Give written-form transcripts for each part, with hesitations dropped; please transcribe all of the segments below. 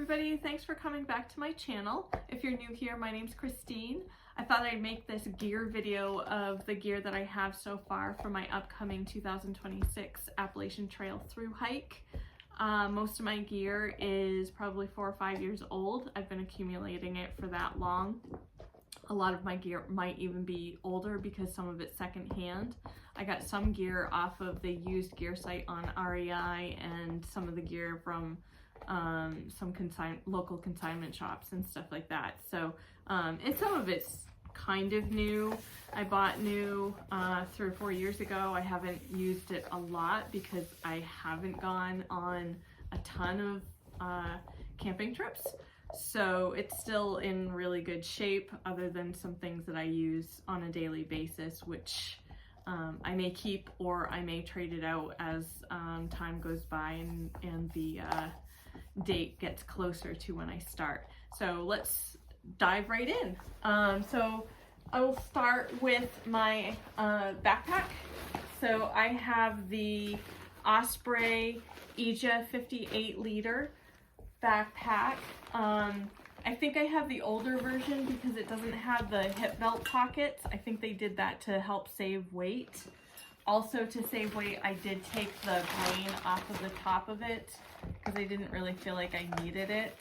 everybody, thanks for coming back to my channel. If you're new here, my name's Christine. I thought I'd make this gear video of the gear that I have so far for my upcoming 2026 Appalachian Trail through hike. Most of my gear is probably 4 or 5 years old. I've been accumulating it for that long. A lot of my gear might even be older because some of it's secondhand. I got some gear off of the used gear site on REI and some of the gear from some local consignment shops and stuff like that. So, and some of it's kind of new. I bought new 3 or 4 years ago. I haven't used it a lot because I haven't gone on a ton of camping trips. So it's still in really good shape other than some things that I use on a daily basis, which I may keep or I may trade it out as time goes by and the date gets closer to when I start. So let's dive right in. So I will start with my backpack. So I have the Osprey Ija 58 liter backpack. I think I have the older version because it doesn't have the hip belt pockets. I think they did that to help save weight. Also, to save weight, I did take the grain off of the top of it because I didn't really feel like I needed it.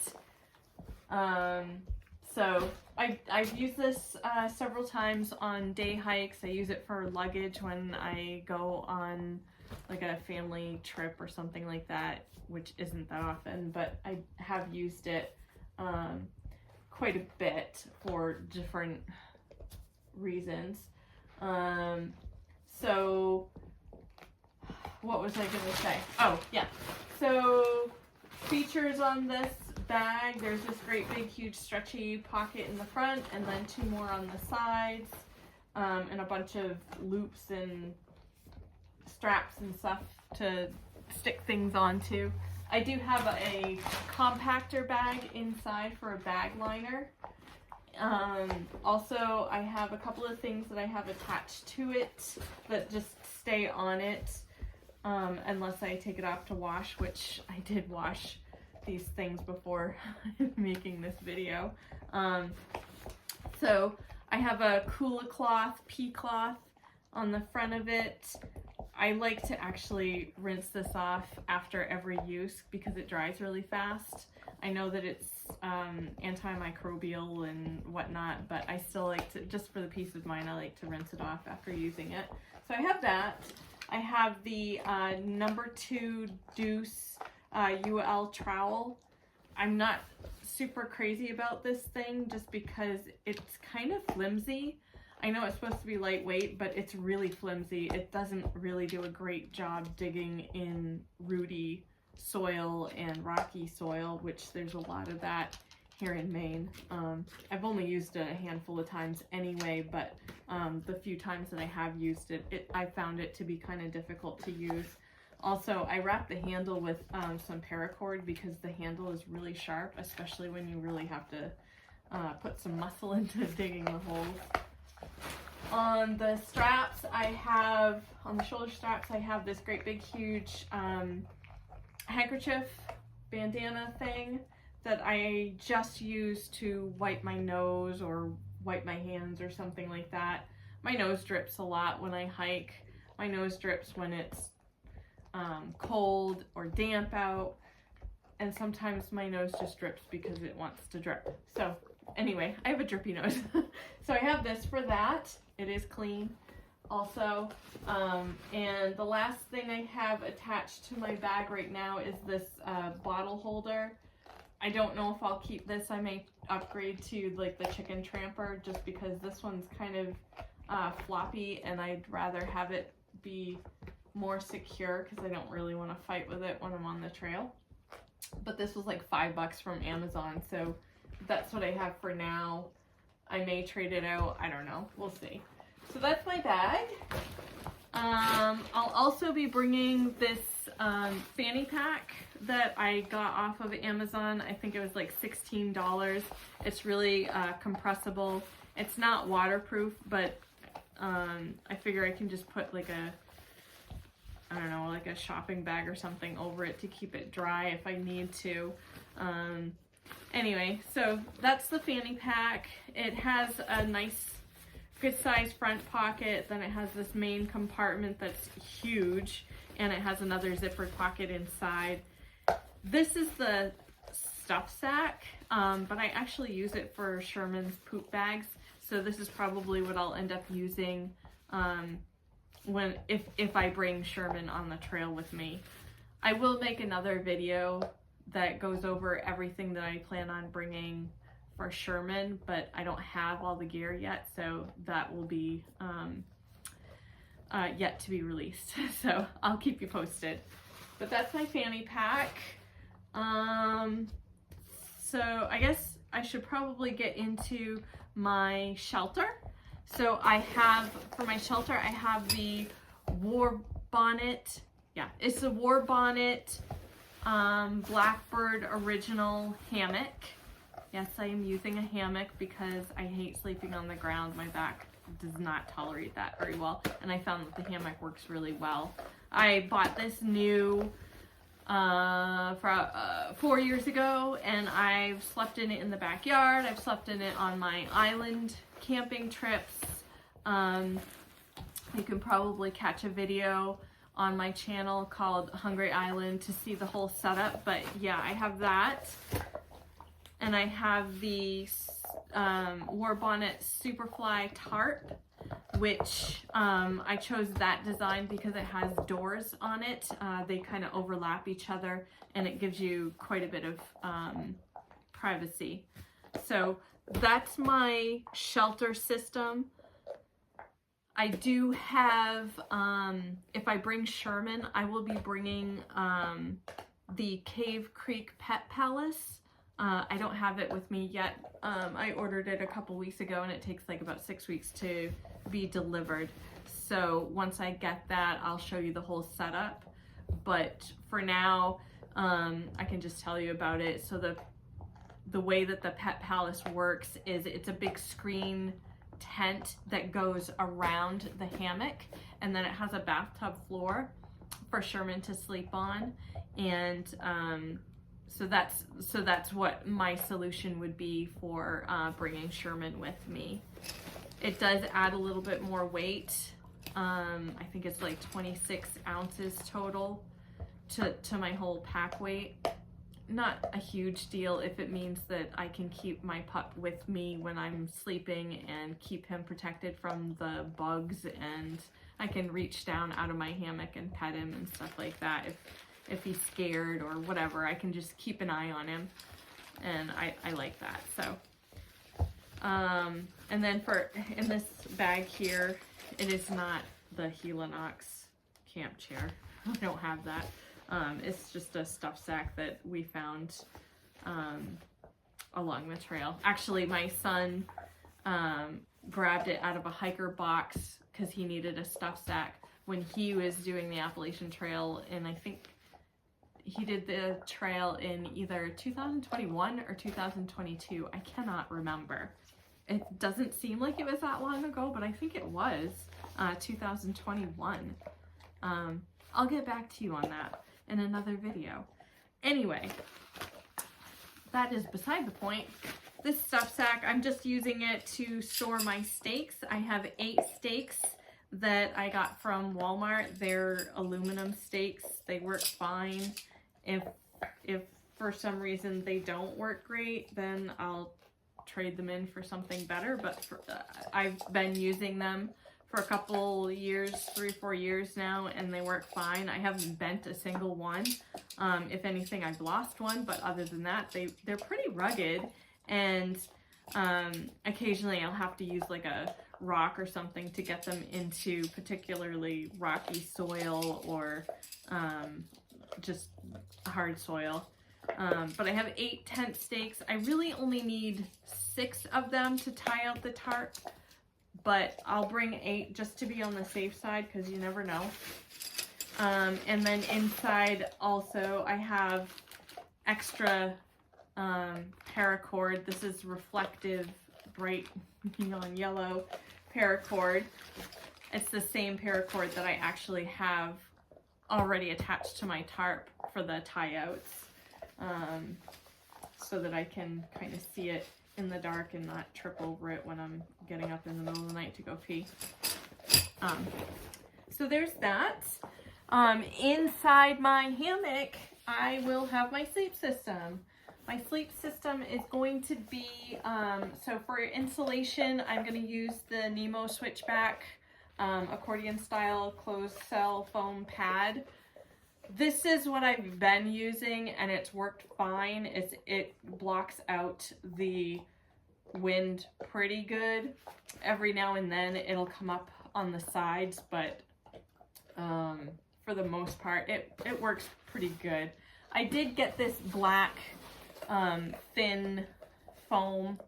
So I've used this several times on day hikes. I use it for luggage when I go on like a family trip or something like that, which isn't that often, but I have used it quite a bit for different reasons. So what was I gonna say? Oh yeah, so features on this bag, there's this great big huge stretchy pocket in the front and then 2 more on the sides, and a bunch of loops and straps and stuff to stick things onto. I do have a compactor bag inside for a bag liner. Also, I have a couple of things that I have attached to it that just stay on it unless I take it off to wash, which I did wash these things before making this video. So I have a Kula cloth, pea cloth on the front of it. I like to actually rinse this off after every use because it dries really fast. I know that it's antimicrobial and whatnot, but I still like to, just for the peace of mind, I like to rinse it off after using it. So I have that. I have the number 2 Deuce UL trowel. I'm not super crazy about this thing just because it's kind of flimsy. I know it's supposed to be lightweight, but it's really flimsy. It doesn't really do a great job digging in rooty soil and rocky soil, which there's a lot of that here in Maine. I've only used it a handful of times anyway, but the few times that I have used it, I found it to be kind of difficult to use. Also, I wrap the handle with some paracord because the handle is really sharp, especially when you really have to put some muscle into digging the holes. On the straps, on the shoulder straps, I have this great big huge handkerchief bandana thing that I just use to wipe my nose or wipe my hands or something like that. My nose drips a lot when I hike. My nose drips when it's cold or damp out, and sometimes my nose just drips because it wants to drip. So anyway, I have a drippy nose. So I have this for that. It is clean also. And the last thing I have attached to my bag right now is this bottle holder. I don't know if I'll keep this. I may upgrade to like the chicken tramper just because this one's kind of floppy and I'd rather have it be more secure because I don't really want to fight with it when I'm on the trail. But this was like $5 from Amazon, so that's what I have for now. I may trade it out. I don't know. We'll see. So that's my bag. I'll also be bringing this fanny pack that I got off of Amazon. I think it was like $16. It's really compressible. It's not waterproof, but I figure I can just put like I don't know, like a shopping bag or something over it to keep it dry if I need to. Anyway, so that's the fanny pack. It has a nice, good sized front pocket. Then it has this main compartment that's huge, and it has another zippered pocket inside. This is the stuff sack, but I actually use it for Sherman's poop bags. So this is probably what I'll end up using if I bring Sherman on the trail with me. I will make another video that goes over everything that I plan on bringing for Sherman, but I don't have all the gear yet, so that will be yet to be released. So I'll keep you posted. But that's my fanny pack. So I guess I should probably get into my shelter. So I have, for my shelter, I have the War Bonnet. Yeah, it's a War Bonnet Blackbird original hammock. Yes, I am using a hammock because I hate sleeping on the ground. My back does not tolerate that very well, and I found that the hammock works really well. I bought this new 4 years ago, and I've slept in it in the backyard. I've slept in it on my island camping trips. You can probably catch a video on my channel called Hungry Island to see the whole setup, but yeah, I have that. And I have the War Bonnet Superfly tarp, which I chose that design because it has doors on it. They kind of overlap each other, and it gives you quite a bit of privacy. So that's my shelter system. I do have, if I bring Sherman, I will be bringing the Cave Creek Pet Palace. I don't have it with me yet. I ordered it a couple weeks ago, and it takes like about 6 weeks to be delivered. So once I get that, I'll show you the whole setup. But for now, I can just tell you about it. So the way that the Pet Palace works is it's a big screen tent that goes around the hammock, and then it has a bathtub floor for Sherman to sleep on. And so that's what my solution would be for bringing Sherman with me. It does add a little bit more weight. I think it's like 26 ounces total to my whole pack weight. Not a huge deal if it means that I can keep my pup with me when I'm sleeping and keep him protected from the bugs, and I can reach down out of my hammock and pet him and stuff like that. If he's scared or whatever, I can just keep an eye on him, and I like that. So and then in this bag here, it is not the Helinox camp chair. I don't have that. It's just a stuff sack that we found along the trail. Actually, my son grabbed it out of a hiker box because he needed a stuff sack when he was doing the Appalachian Trail, and I think he did the trail in either 2021 or 2022. I cannot remember. It doesn't seem like it was that long ago, but I think it was 2021. I'll get back to you on that in another video. Anyway, that is beside the point. This stuff sack, I'm just using it to store my steaks. I have 8 steaks that I got from Walmart. They're aluminum steaks. They work fine. If for some reason they don't work great, then I'll trade them in for something better. But I've been using them for a couple years, 3 or 4 years now, and they work fine. I haven't bent a single one. If anything, I've lost one, but other than that, they're pretty rugged, and occasionally I'll have to use like a rock or something to get them into particularly rocky soil or just hard soil. But I have 8 tent stakes. I really only need 6 of them to tie out the tarp, but I'll bring 8 just to be on the safe side because you never know. And then inside also I have extra paracord. This is reflective, bright neon yellow paracord. It's the same paracord that I actually have already attached to my tarp for the tie outs. so that I can kind of see it in the dark and not trip over it when I'm getting up in the middle of the night to go pee. So there's that. Inside my hammock, I will have my sleep system. My sleep system is going to be, so for insulation, I'm going to use the Nemo Switchback accordion style closed cell foam pad. This is what I've been using and it's worked fine. It blocks out the wind pretty good. Every now and then it'll come up on the sides, but for the most part it works pretty good. I did get this black thin foam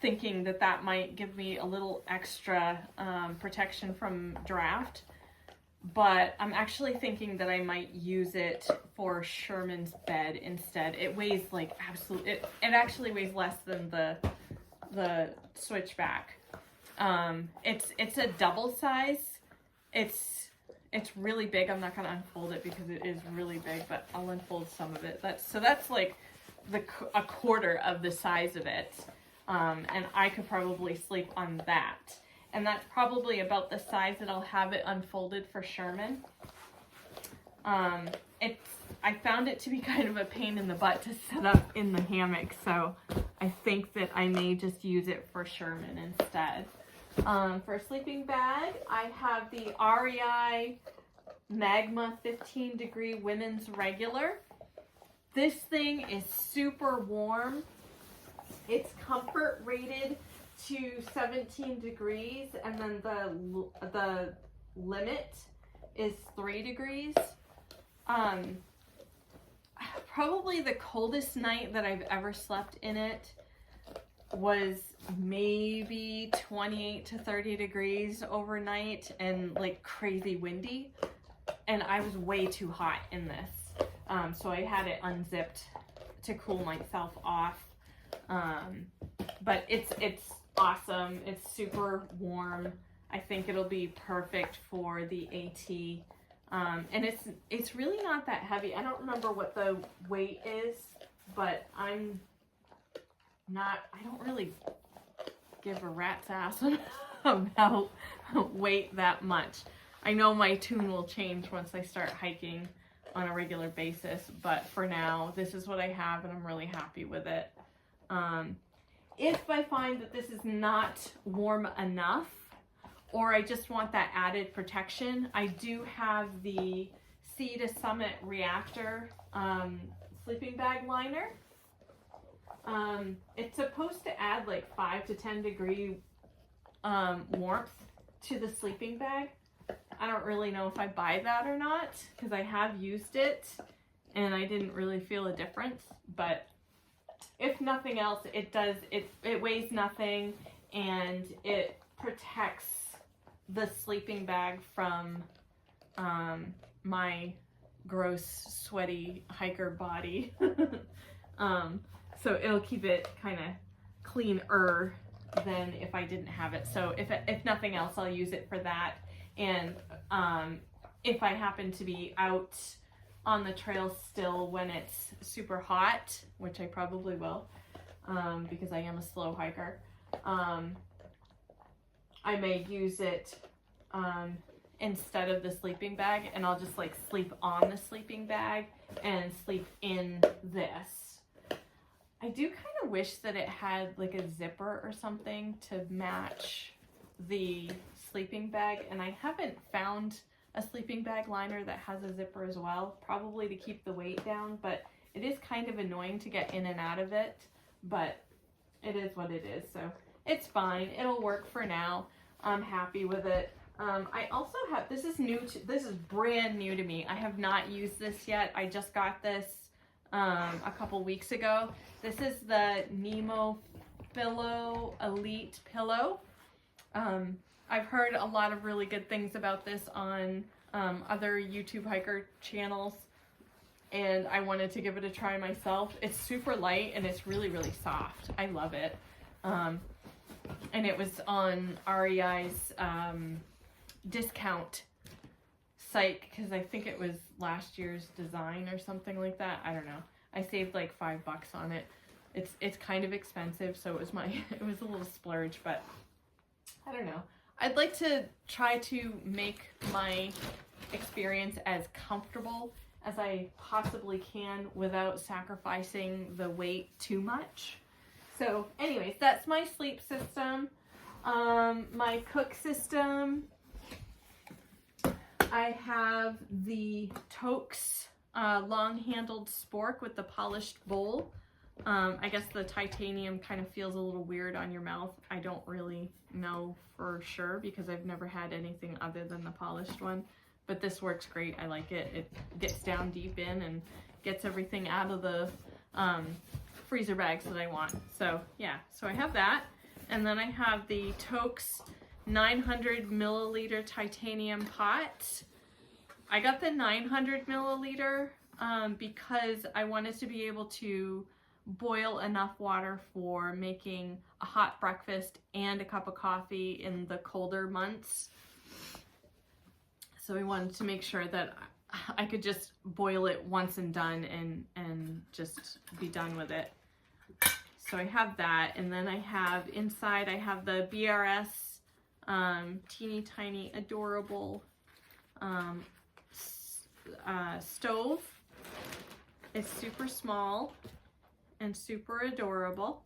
thinking that that might give me a little extra protection from draft, but I'm actually thinking that I might use it for Sherman's bed instead. It weighs like it actually weighs less than the Switchback. It's a double size. It's really big. I'm not going to unfold it because it is really big, but I'll unfold some of it. That's like a quarter of the size of it. And I could probably sleep on that. And that's probably about the size that I'll have it unfolded for Sherman. I found it to be kind of a pain in the butt to set up in the hammock, so I think that I may just use it for Sherman instead. For a sleeping bag, I have the REI Magma 15 degree women's regular. This thing is super warm. It's comfort rated to 17 degrees, and then the limit is 3 degrees. Probably the coldest night that I've ever slept in it was maybe 28 to 30 degrees overnight and like crazy windy, and I was way too hot in this, so I had it unzipped to cool myself off. But it's awesome. It's super warm. I think it'll be perfect for the AT. And it's really not that heavy. I don't remember what the weight is, but I don't really give a rat's ass about weight that much. I know my tune will change once I start hiking on a regular basis, but for now, this is what I have and I'm really happy with it. If I find that this is not warm enough, or I just want that added protection, I do have the Sea to Summit Reactor sleeping bag liner. It's supposed to add like 5 to 10 degree warmth to the sleeping bag. I don't really know if I buy that or not, because I have used it and I didn't really feel a difference, but if nothing else, it weighs nothing and it protects the sleeping bag from my gross, sweaty hiker body. So it'll keep it kind of cleaner than if I didn't have it. So if nothing else, I'll use it for that. And if I happen to be out on the trail still when it's super hot, which I probably will, because I am a slow hiker, I may use it instead of the sleeping bag, and I'll just like sleep on the sleeping bag and sleep in this. I do kind of wish that it had like a zipper or something to match the sleeping bag, and I haven't found a sleeping bag liner that has a zipper as well, probably to keep the weight down, but it is kind of annoying to get in and out of it, but it is what it is, so it's fine. It'll work for now. I'm happy with it. I also have, this is brand new to me. I have not used this yet. I just got this a couple weeks ago. This is the Nemo Pillow Elite Pillow. I've heard a lot of really good things about this on other YouTube hiker channels, and I wanted to give it a try myself. It's super light and it's really, really soft. I love it. And it was on REI's discount site because I think it was last year's design or something like that. I don't know. I saved like $5 on it. It's kind of expensive, so it was it was a little splurge, but I don't know. I'd like to try to make my experience as comfortable as I possibly can without sacrificing the weight too much. So anyways, that's my sleep system. My cook system, I have the Toaks long-handled spork with the polished bowl. I guess the titanium kind of feels a little weird on your mouth. I don't really know for sure because I've never had anything other than the polished one. But this works great. I like it. It gets down deep in and gets everything out of the freezer bags that I want. So yeah, so I have that. And then I have the Toaks 900 milliliter titanium pot. I got the 900 milliliter because I wanted to be able to boil enough water for making a hot breakfast and a cup of coffee in the colder months. So I wanted to make sure that I could just boil it once and done and just be done with it. So I have that, and then I have inside, I have the BRS teeny tiny adorable stove. It's super small and super adorable.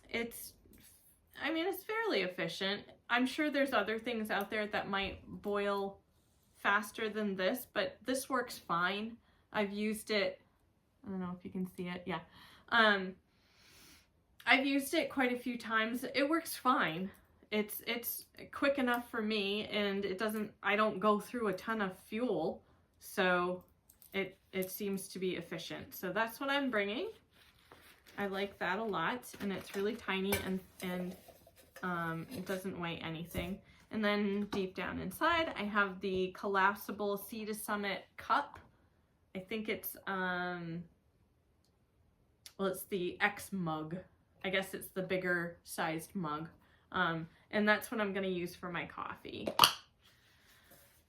It's fairly efficient. I'm sure there's other things out there that might boil faster than this, but this works fine. I've used it, I don't know if you can see it, yeah. I've used it quite a few times. It works fine. It's quick enough for me, and I don't go through a ton of fuel, so it seems to be efficient. So that's what I'm bringing. I like that a lot, and it's really tiny and it doesn't weigh anything. And then deep down inside, I have the collapsible Sea to Summit cup. I think it's it's the X mug. I guess it's the bigger sized mug. And that's what I'm gonna use for my coffee.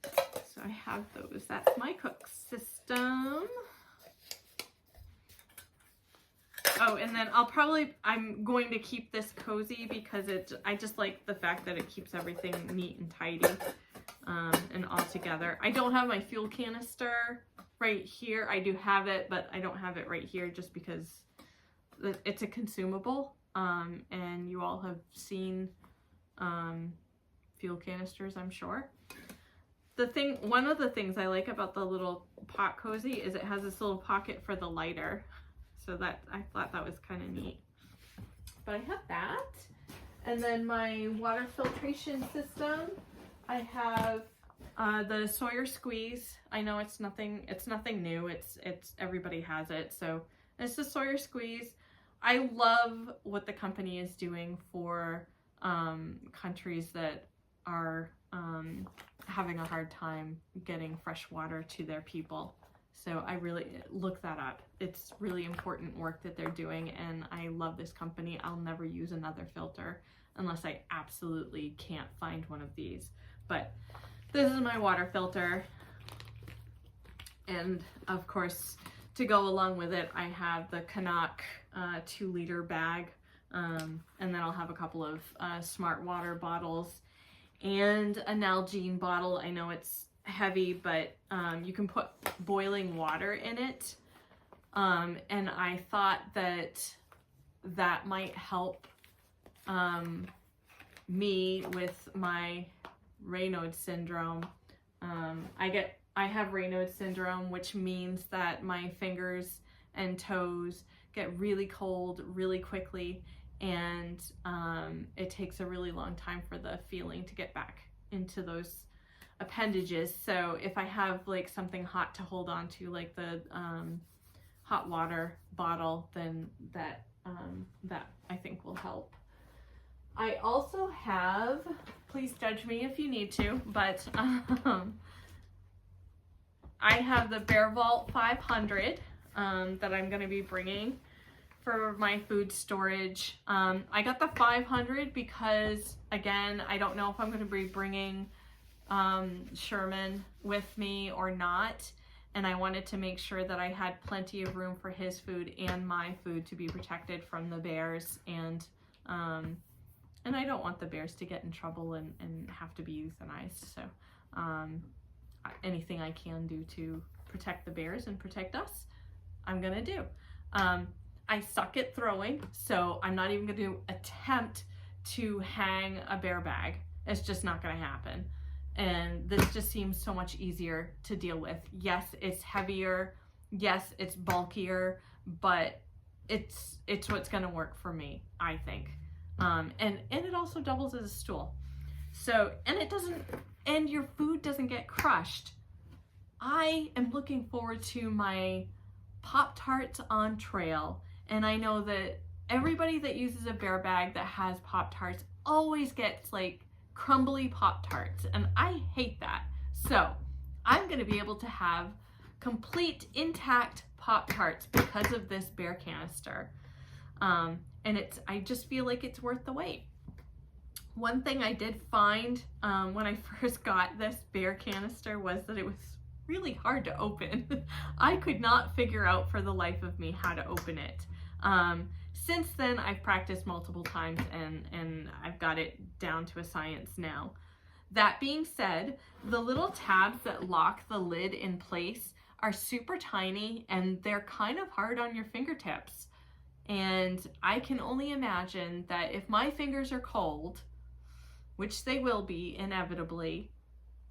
So I have those. That's my cook system. Oh, and then I'm going to keep this cozy because I just like the fact that it keeps everything neat and tidy and all together. I don't have my fuel canister right here. I do have it, but I don't have it right here just because it's a consumable. And you all have seen fuel canisters, I'm sure. One of the things I like about the little pot cozy is it has this little pocket for the lighter. So I thought that was kind of neat. But I have that. And then my water filtration system, I have the Sawyer Squeeze. I know it's nothing new. It's everybody has it. So it's the Sawyer Squeeze. I love what the company is doing for countries that are having a hard time getting fresh water to their people. So I really look that up. It's really important work that they're doing, and I love this company. I'll never use another filter unless I absolutely can't find one of these. But this is my water filter. And of course, to go along with it, I have the Canuck 2-liter bag. And then I'll have a couple of Smart Water bottles and a Nalgene bottle. I know it's heavy, but you can put boiling water in it. And I thought that might help me with my Raynaud's syndrome. I have Raynaud's syndrome, which means that my fingers and toes get really cold really quickly, and it takes a really long time for the feeling to get back into those appendages. So if I have like something hot to hold on to, like the hot water bottle, then that I think will help. I also have, please judge me if you need to, but I have the Bear Vault 500 that I'm going to be bringing for my food storage. I got the 500 because, again, I don't know if I'm going to be bringing Sherman with me or not. and I wanted to make sure that I had plenty of room for his food and my food to be protected from the bears, and I don't want the bears to get in trouble and have to be euthanized. So anything I can do to protect the bears and protect us, I'm gonna do. I suck at throwing, so I'm not even gonna attempt to hang a bear bag. It's just not gonna happen. And this just seems so much easier to deal with. Yes, it's heavier. Yes, it's bulkier, but it's what's gonna work for me, I think. And it also doubles as a stool. So, and your food doesn't get crushed. I am looking forward to my Pop-Tarts on trail, and I know that everybody that uses a bear bag that has Pop-Tarts always gets like crumbly Pop-Tarts, and I hate that. So I'm gonna be able to have complete intact Pop-Tarts because of this bear canister. And I just feel like it's worth the wait. One thing I did find when I first got this bear canister was that it was really hard to open. I could not figure out for the life of me how to open it. Since then, I've practiced multiple times and I've got it down to a science now. That being said, the little tabs that lock the lid in place are super tiny and they're kind of hard on your fingertips. And I can only imagine that if my fingers are cold, which they will be inevitably,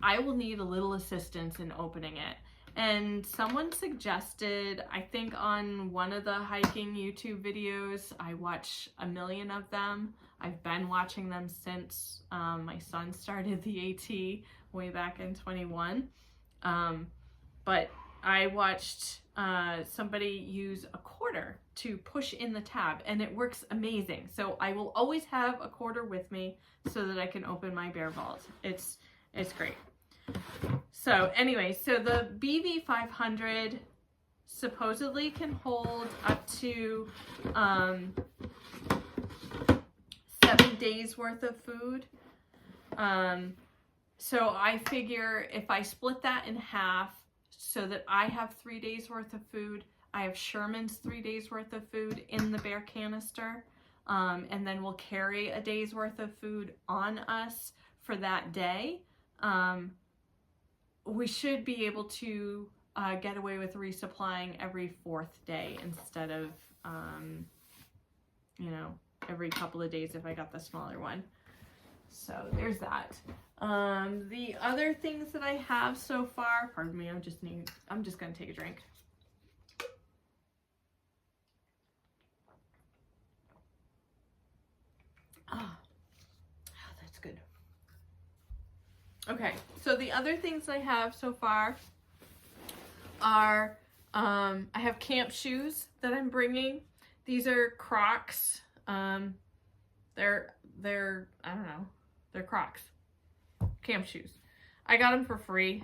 I will need a little assistance in opening it. And someone suggested, I think on one of the hiking YouTube videos, I watch a million of them. I've been watching them since my son started the AT way back in 21. But I watched somebody use a quarter to push in the tab, and it works amazing. So I will always have a quarter with me so that I can open my bear vault. It's great. So anyway, so the BV500 supposedly can hold up to 7 days worth of food. So I figure if I split that in half so that I have 3 days worth of food, I have Sherman's 3 days worth of food in the bear canister, and then we'll carry a day's worth of food on us for that day. We should be able to get away with resupplying every 4th day instead of, every couple of days if I got the smaller one. So there's that. The other things that I have so far, pardon me, I'm just gonna take a drink. Oh, that's good. Okay, so the other things I have so far are, I have camp shoes that I'm bringing. These are Crocs. They're I don't know, they're Crocs. Camp shoes. I got them for free.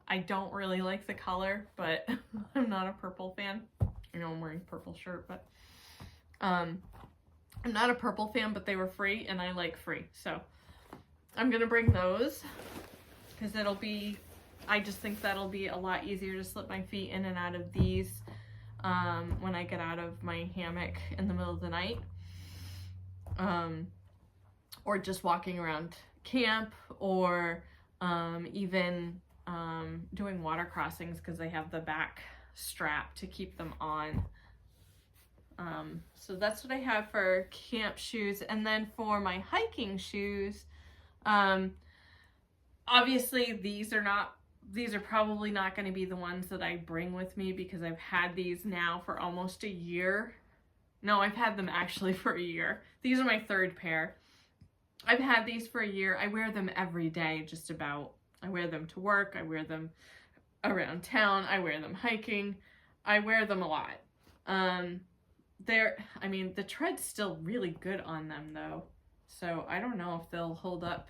I don't really like the color, but I'm not a purple fan. I know I'm wearing a purple shirt, but I'm not a purple fan, but they were free and I like free. So I'm gonna bring those because I just think that'll be a lot easier to slip my feet in and out of these when I get out of my hammock in the middle of the night. Or just walking around camp, or even doing water crossings because they have the back strap to keep them on. So that's what I have for camp shoes. And then for my hiking shoes, obviously these are probably not going to be the ones that I bring with me because I've had these now for almost a year. No, I've had them actually for a year. These are my 3rd pair. I've had these for a year. I wear them every day, just about. I wear them to work. I wear them around town. I wear them hiking. I wear them a lot. The tread's still really good on them though. So I don't know if they'll hold up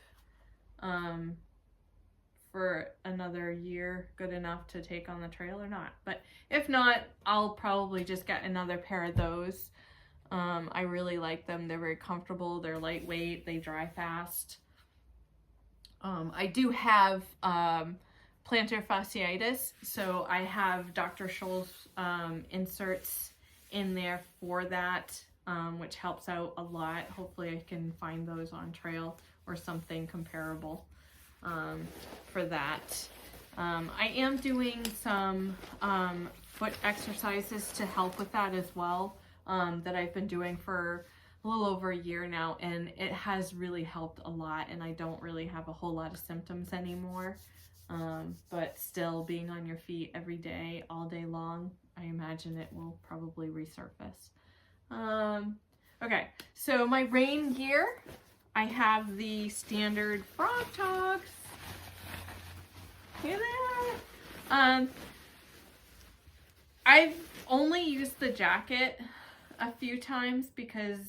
for another year good enough to take on the trail or not. But if not, I'll probably just get another pair of those. I really like them. They're very comfortable. They're lightweight. They dry fast. I do have plantar fasciitis, so I have Dr. Scholl's inserts in there for that, which helps out a lot. Hopefully I can find those on Trail or something comparable for that. I am doing some foot exercises to help with that as well, that I've been doing for a little over a year now, and it has really helped a lot, and I don't really have a whole lot of symptoms anymore. But still, being on your feet every day, all day long, I imagine it will probably resurface. Okay, so my rain gear, I have the standard Frog Talks. Hey there. I've only used the jacket a few times because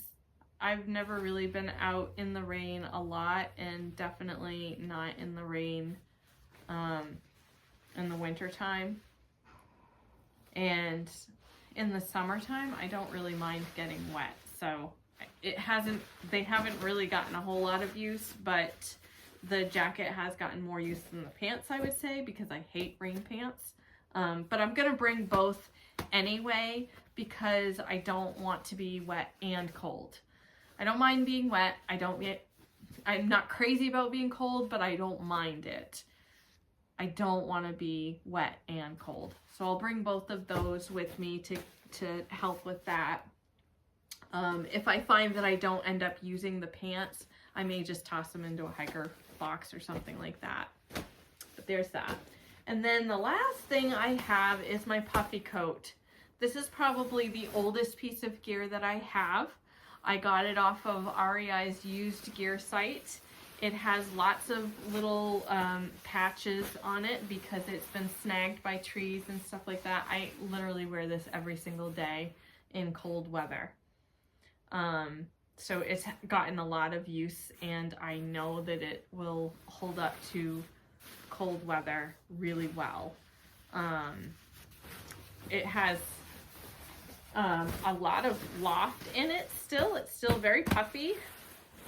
I've never really been out in the rain a lot, and definitely not in the rain in the winter time. And in the summertime, I don't really mind getting wet. So they haven't really gotten a whole lot of use, but the jacket has gotten more use than the pants, I would say, because I hate rain pants. But I'm gonna bring both anyway, because I don't want to be wet and cold. I don't mind being wet. I'm not crazy about being cold, but I don't mind it. I don't want to be wet and cold. So I'll bring both of those with me to help with that. If I find that I don't end up using the pants, I may just toss them into a hiker box or something like that. But there's that. And then the last thing I have is my puffy coat. This is probably the oldest piece of gear that I have. I got it off of REI's used gear site. It has lots of little patches on it because it's been snagged by trees and stuff like that. I literally wear this every single day in cold weather. So it's gotten a lot of use, and I know that it will hold up to cold weather really well. It has a lot of loft in it still. It's still very puffy.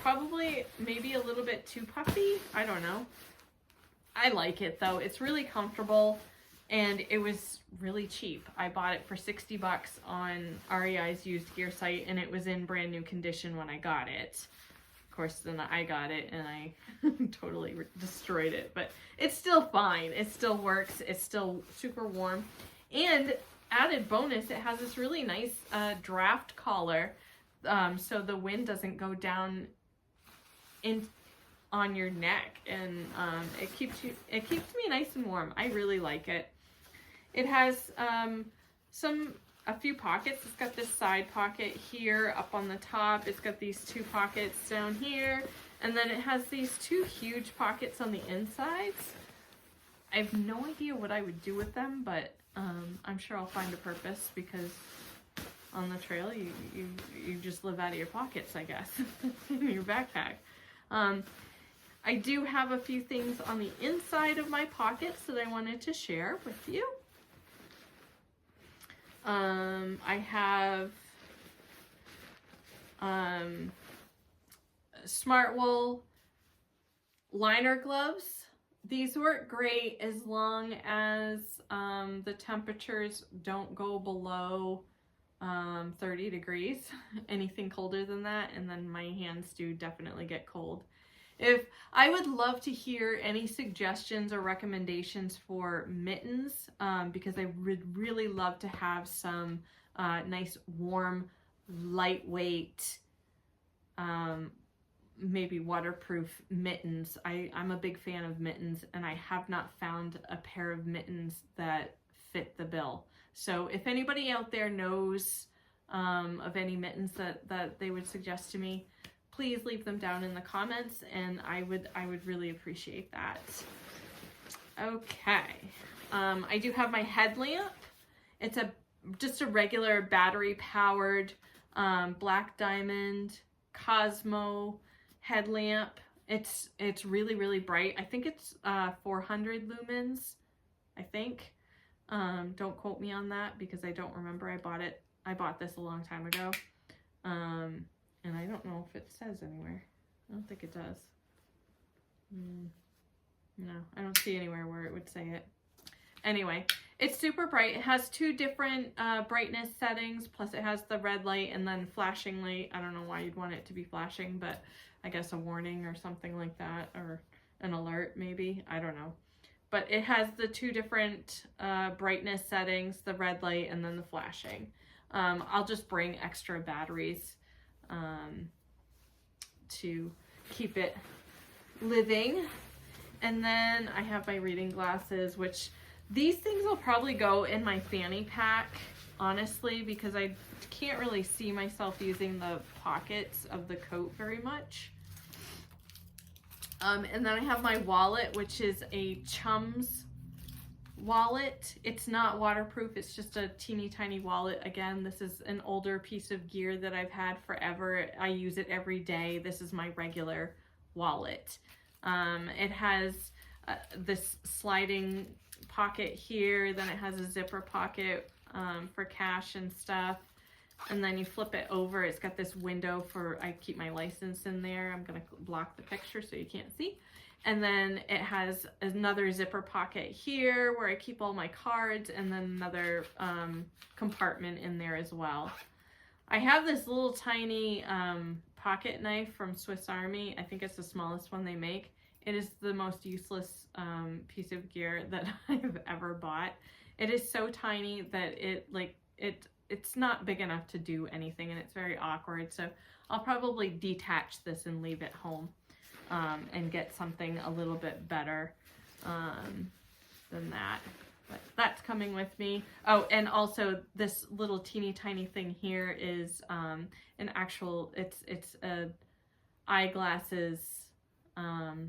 Probably maybe a little bit too puffy. I don't know. I like it though. It's really comfortable, and it was really cheap. I bought it for 60 bucks on REI's used gear site, and it was in brand new condition when I got it. Of course, then I got it and I totally destroyed it, but it's still fine. It still works. It's still super warm. And added bonus, it has this really nice draft collar, so the wind doesn't go down on your neck, and it keeps me nice and warm. I really like it. It has a few pockets. It's got this side pocket here up on the top. It's got these two pockets down here, and then it has these two huge pockets on the insides. I have no idea what I would do with them, but I'm sure I'll find a purpose, because on the trail you just live out of your pockets, I guess, in your backpack. I do have a few things on the inside of my pockets that I wanted to share with you. I have Smart Wool liner gloves. These work great as long as the temperatures don't go below 30 degrees. Anything colder than that, and then my hands do definitely get cold. I would love to hear any suggestions or recommendations for mittens, because I would really love to have some nice, warm, lightweight, maybe waterproof mittens. I'm a big fan of mittens, and I have not found a pair of mittens that fit the bill. So if anybody out there knows of any mittens that they would suggest to me, please leave them down in the comments, and I would really appreciate that. Okay, I do have my headlamp. It's just a regular battery powered Black Diamond Cosmo headlamp. It's really, really bright. I think it's 400 lumens, I think. Don't quote me on that, because I don't remember. I bought this a long time ago. And I don't know if it says anywhere. I don't think it does. No, I don't see anywhere where it would say it. Anyway, it's super bright. It has 2 different brightness settings, plus it has the red light and then flashing light. I don't know why you'd want it to be flashing, but I guess a warning or something like that, or an alert maybe. I don't know. But it has the 2 different brightness settings, the red light and then the flashing. I'll just bring extra batteries to keep it living. And then I have my reading glasses, which these things will probably go in my fanny pack, honestly, because I can't really see myself using the pockets of the coat very much. And then I have my wallet, which is a Chums wallet. It's not waterproof. It's just a teeny tiny wallet. Again, this is an older piece of gear that I've had forever. I use it every day. This is my regular wallet. It has this sliding pocket here. Then it has a zipper pocket for cash and stuff. And then you flip it over. It's got this window for, I keep my license in there. I'm going to block the picture so you can't see. And then it has another zipper pocket here where I keep all my cards, and then another compartment in there as well. I have this little tiny pocket knife from Swiss Army. I think it's the smallest one they make. It is the most useless piece of gear that I've ever bought. It is so tiny that it's not big enough to do anything, and it's very awkward. So I'll probably detach this and leave it home and get something a little bit better than that. But that's coming with me. Oh, and also this little teeny tiny thing here is an actual, it's a eyeglasses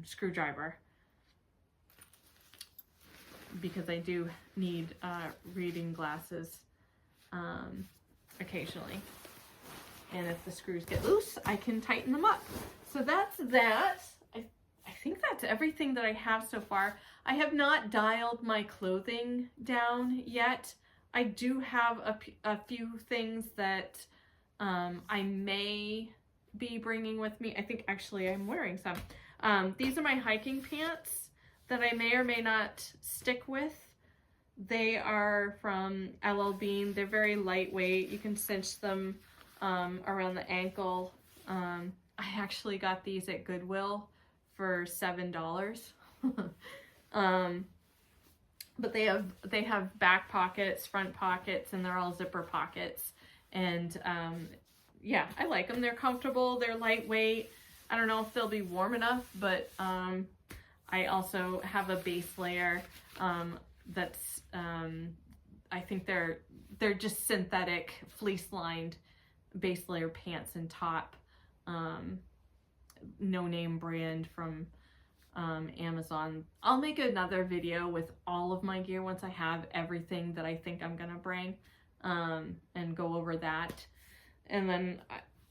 screwdriver, because I do need reading glasses occasionally. And if the screws get loose, I can tighten them up. So that's that. I think that's everything that I have so far. I have not dialed my clothing down yet. I do have a few things that I may be bringing with me. I think actually I'm wearing some. These are my hiking pants that I may or may not stick with. They are from LL Bean. They're very lightweight. You can cinch them around the ankle. I actually got these at Goodwill for $7. But they have back pockets, front pockets, and they're all zipper pockets. And yeah, I like them. They're comfortable. They're lightweight. I don't know if they'll be warm enough, but I also have a base layer that's I think they're just synthetic fleece lined base layer pants and top, no name brand from Amazon. I'll make another video with all of my gear once I have everything that I think I'm gonna bring, and go over that. And then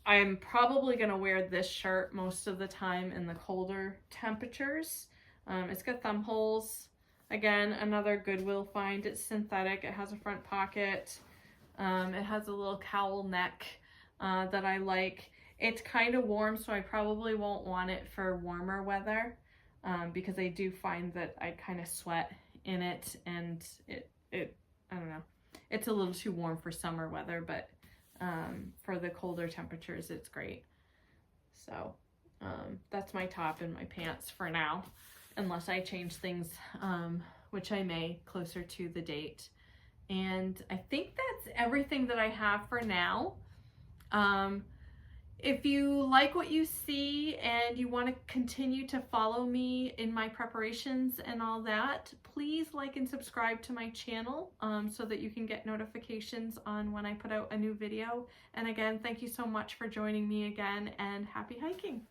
I'm probably gonna wear this shirt most of the time in the colder temperatures. It's got thumb holes. Again, another Goodwill find. It's synthetic. It has a front pocket. It has a little cowl neck that I like. It's kind of warm, so I probably won't want it for warmer weather, because I do find that I kind of sweat in it, and it I don't know. It's a little too warm for summer weather, but for the colder temperatures, it's great. So that's my top and my pants for now, unless I change things, which I may closer to the date. And I think that's everything that I have for now. If you like what you see and you want to continue to follow me in my preparations and all that, please like and subscribe to my channel so that you can get notifications on when I put out a new video. And again, thank you so much for joining me again, and happy hiking.